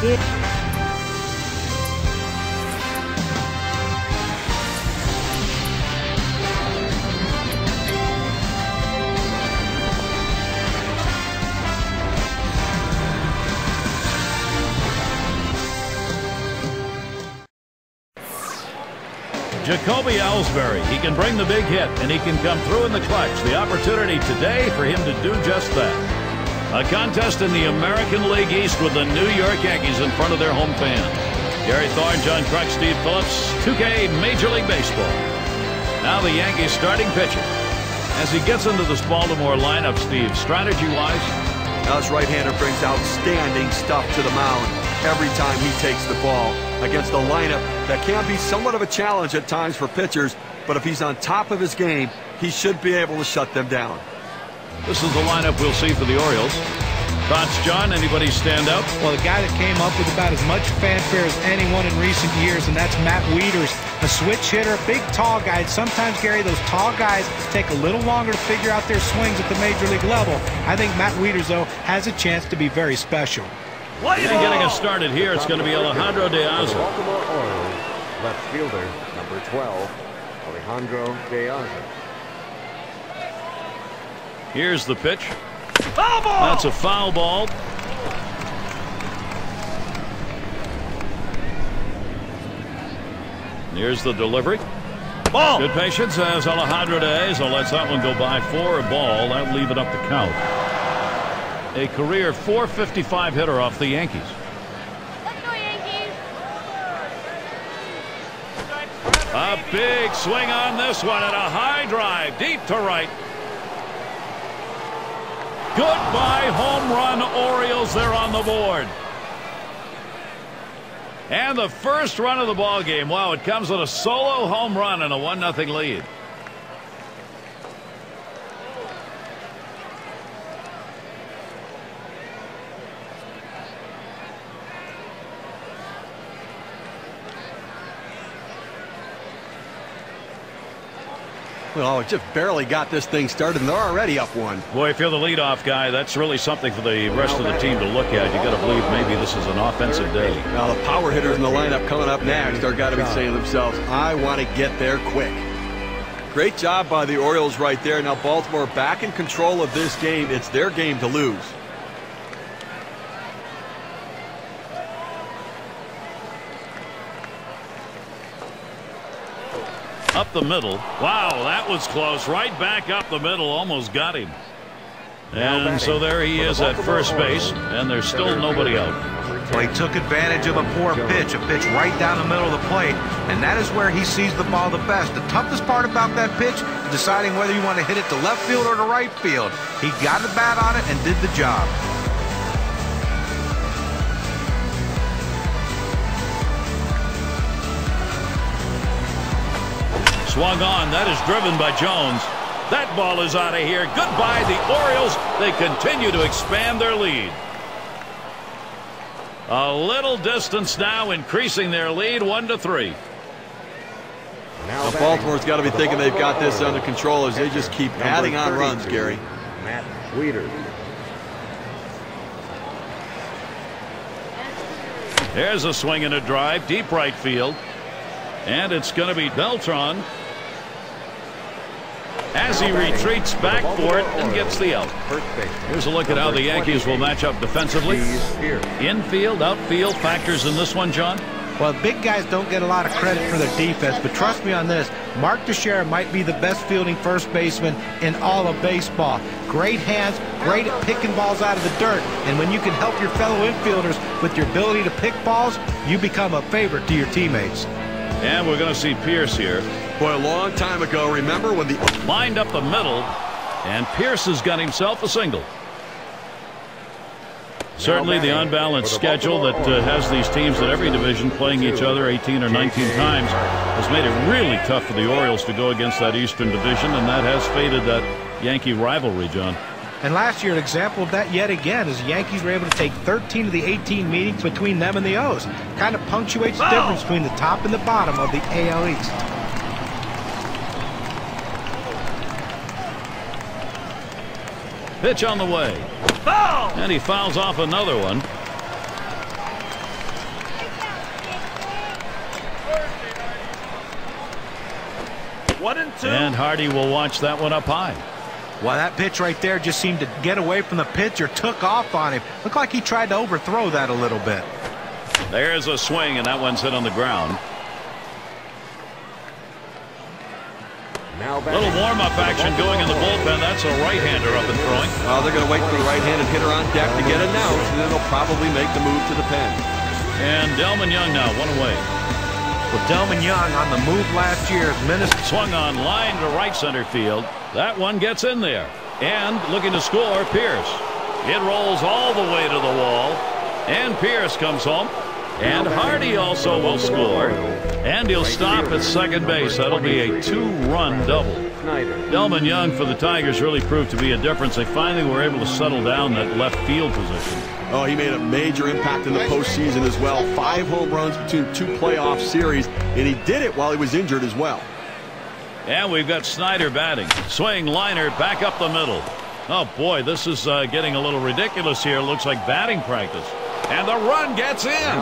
Jacoby Ellsbury, he can bring the big hit, and he can come through in the clutch. The opportunity today for him to do just that. A contest in the American League East with the New York Yankees in front of their home fans. Gary Thorne, John Kruk, Steve Phillips, 2K Major League Baseball. Now the Yankees starting pitcher. As he gets into this Baltimore lineup, Steve, strategy-wise? Now his right-hander brings outstanding stuff to the mound every time he takes the ball against a lineup that can be somewhat of a challenge at times for pitchers, but if he's on top of his game, he should be able to shut them down. This is the lineup we'll see for the Orioles. Thoughts, John? Anybody stand out? Well, the guy that came up with about as much fanfare as anyone in recent years, and that's Matt Wieters, a switch hitter, big, tall guy. Sometimes, Gary, those tall guys take a little longer to figure out their swings at the major league level. I think Matt Wieters, though, has a chance to be very special. And getting us started here, it's going to be Alejandro De Aza. Baltimore Orioles left fielder, number 12, Alejandro De Aza. Here's the pitch. That's a foul ball. Here's the delivery. Ball. Good patience as Alejandro De Aza lets that one go by for a ball. That'll leave it up to count. A career .455 hitter off the Yankees. Let's go, Yankees. A big swing on this one and a high drive deep to right. Goodbye home run, Orioles. They're on the board. And the first run of the ball game. Wow, it comes with a solo home run and a 1-0 lead. Well, just barely got this thing started, and they're already up one. Boy, if you're the leadoff guy, that's really something for the rest of the team to look at. You got to believe maybe this is an offensive day. Now, the power hitters in the lineup coming up next are got to be saying to themselves, I want to get there quick. Great job by the Orioles right there. Now, Baltimore back in control of this game. It's their game to lose. Up the middle. Wow, that was close. Right back up the middle. Almost got him. And so there he is at first base, and there's still nobody out. Well, he took advantage of a poor pitch, a pitch right down the middle of the plate, and that is where he sees the ball the best. The toughest part about that pitch is deciding whether you want to hit it to left field or to right field. He got the bat on it and did the job. Swung on. That is driven by Jones. That ball is out of here. Goodbye, the Orioles. They continue to expand their lead. A little distance now, increasing their lead 1-3. Now Baltimore's got to be thinking they've got this under control as they just keep adding on runs, Gary. Matt Wieters. There's a swing and a drive, deep right field. And it's going to be Beltran as he retreats back for it and gets the out. Here's a look at how the Yankees will match up defensively. Infield, outfield factors in this one, John. Well, big guys don't get a lot of credit for their defense, but trust me on this, Mark Teixeira might be the best fielding first baseman in all of baseball. Great hands, great at picking balls out of the dirt, and when you can help your fellow infielders with your ability to pick balls, you become a favorite to your teammates. And we're going to see Pierce here. Boy, a long time ago, remember when the lined up the middle, and Pierce has got himself a single. Certainly the unbalanced schedule that has these teams in every division playing each other 18 or 19 times has made it really tough for the Orioles to go against that Eastern Division, and that has faded that Yankee rivalry, John. And last year, an example of that yet again, as the Yankees were able to take 13 of the 18 meetings between them and the O's. Kind of punctuates the difference between the top and the bottom of the AL East. Pitch on the way. And he fouls off another one. 1-2. And Hardy will watch that one up high. Well, that pitch right there just seemed to get away from the pitcher, took off on him. Looked like he tried to overthrow that a little bit. There's a swing, and that one's hit on the ground. Now Little warm-up action going in the bullpen. That's a right-hander up and throwing. Well, they're going to wait for the right-handed hitter on deck to get announced, and then they'll probably make the move to the pen. And Delman Young now, one away. Well, Delman Young on the move last year. Swung on line to right center field. That one gets in there. And looking to score, Pierce. It rolls all the way to the wall. And Pierce comes home. And Hardy also will score. And he'll stop at second base. That'll be a 2-run double. Delman Young for the Tigers really proved to be a difference. They finally were able to settle down that left field position. Oh, he made a major impact in the postseason as well. 5 home runs between 2 playoff series, and he did it while he was injured as well. And we've got Snyder batting. Swing liner back up the middle. Oh boy, this is getting a little ridiculous here. Looks like batting practice. And the run gets in.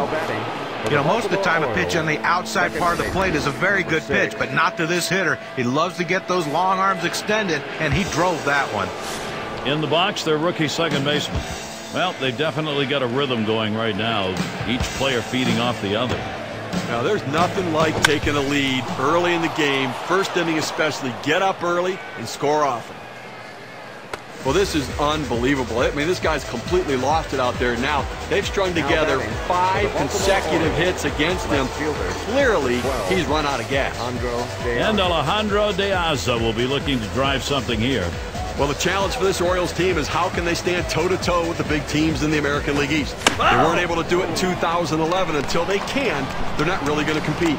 You know, most of the time a pitch on the outside part of the plate is a very good pitch, but not to this hitter. He loves to get those long arms extended, and he drove that one. In the box, their rookie second baseman. Well, they've definitely got a rhythm going right now. Each player feeding off the other. Now, there's nothing like taking a lead early in the game, first inning especially. Get up early and score often. Well, this is unbelievable. I mean, this guy's completely lost it out there now. They've strung together 5 consecutive hits against him. Clearly, he's run out of gas. And Alejandro De Aza will be looking to drive something here. Well, the challenge for this Orioles team is how can they stand toe-to-toe with the big teams in the American League East. They weren't able to do it in 2011. Until they can, they're not really going to compete.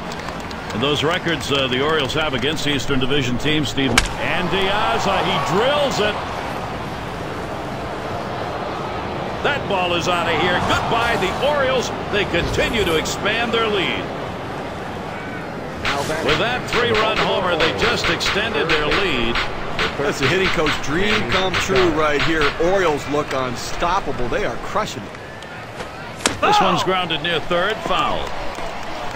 And those records the Orioles have against Eastern Division teams, Steve. And De Aza, he drills it. That ball is out of here. Goodbye, the Orioles. They continue to expand their lead. With that 3-run homer, they just extended their lead. That's a hitting coach dream come true right here. Orioles look unstoppable. They are crushing it. This one's grounded near third, foul.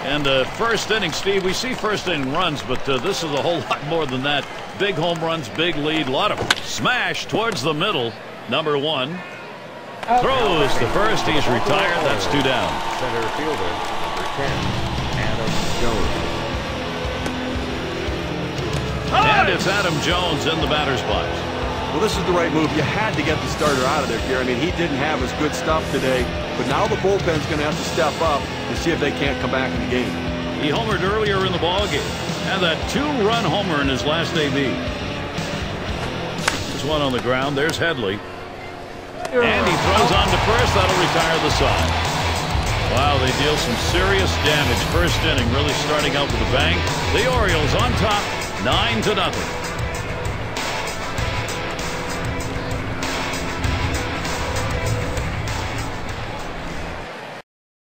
And first inning, Steve, we see first inning runs, but this is a whole lot more than that. Big home runs, big lead, a lot of smash towards the middle. Number 1. Throws to first. He's retired. That's 2 down. Center fielder, number 10, Adam Jones. And it's Adam Jones in the batter's box. Well, this is the right move. You had to get the starter out of there, Gary. I mean, he didn't have his good stuff today, but now the bullpen's going to have to step up to see if they can't come back in the game. He homered earlier in the ballgame. And that 2-run homer in his last AB. There's one on the ground. There's Headley. And he throws on to first. That'll retire the side. Wow, they deal some serious damage. First inning really starting out with a bang. The Orioles on top, 9-0.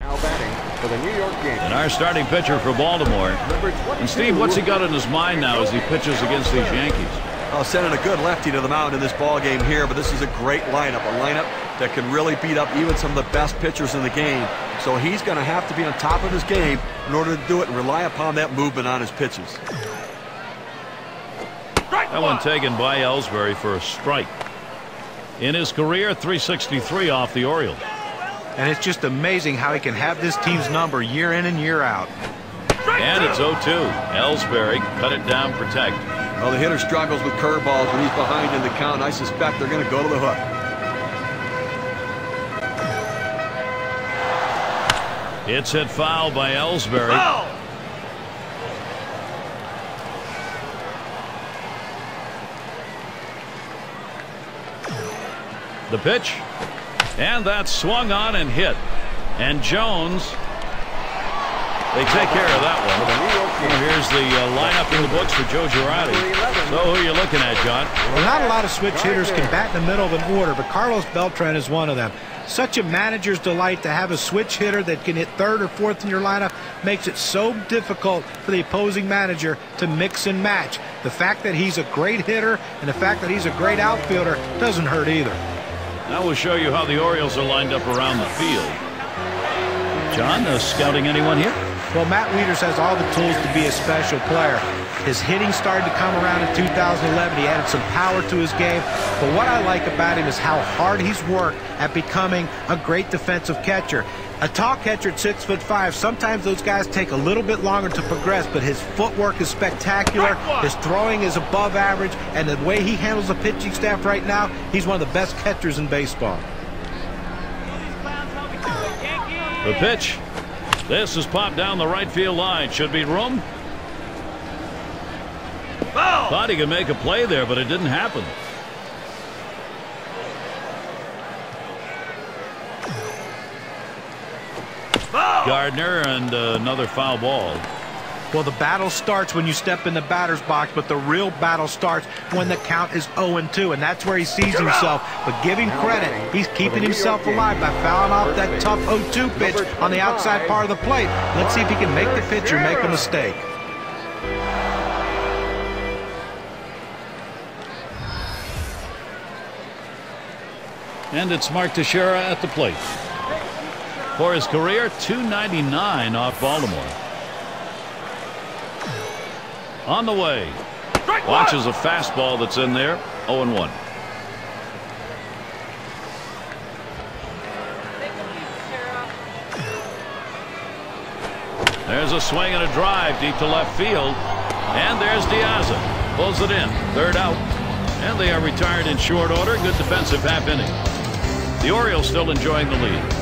Now batting for the New York Yankees. And our starting pitcher for Baltimore. And Steve, what's he got in his mind now as he pitches against these Yankees? Well, sending a good lefty to the mound in this ball game here, but this is a great lineup, a lineup that can really beat up even some of the best pitchers in the game. So he's going to have to be on top of his game in order to do it and rely upon that movement on his pitches. That one taken by Ellsbury for a strike. In his career, 363 off the Orioles. And it's just amazing how he can have this team's number year in and year out. And it's 0-2. Ellsbury cut it down, protect. Well, the hitter struggles with curveballs when he's behind in the count. I suspect they're going to go to the hook. It's hit foul by Ellsbury. Foul! The pitch. And that's swung on and hit. And Jones, they take care of that one. Well, here's the lineup in the books for Joe Girardi. So who are you looking at, John? Well, not a lot of switch hitters can bat in the middle of an order, but Carlos Beltran is one of them. Such a manager's delight to have a switch hitter that can hit third or fourth in your lineup makes it so difficult for the opposing manager to mix and match. The fact that he's a great hitter and the fact that he's a great outfielder doesn't hurt either. Now we'll show you how the Orioles are lined up around the field. John, scouting anyone here? Well, Matt Wieters has all the tools to be a special player. His hitting started to come around in 2011. He added some power to his game. But what I like about him is how hard he's worked at becoming a great defensive catcher. A tall catcher at 6'5", sometimes those guys take a little bit longer to progress, but his footwork is spectacular. His throwing is above average, and the way he handles the pitching staff right now, he's one of the best catchers in baseball. The pitch. This is popped down the right field line. Should be room. Thought he could make a play there, but it didn't happen. Gardner, and another foul ball. Well, the battle starts when you step in the batter's box, but the real battle starts when the count is 0-2, and that's where he sees himself. But give him credit. He's keeping himself alive by fouling off that tough 0-2 pitch on the outside part of the plate. Let's see if he can make the pitcher make a mistake. And it's Mark Teixeira at the plate. For his career, .299 off Baltimore. On the way. Watches a fastball that's in there. 0-1. There's a swing and a drive deep to left field. And there's Diaz. Pulls it in. Third out. And they are retired in short order. Good defensive half inning. The Orioles still enjoying the lead.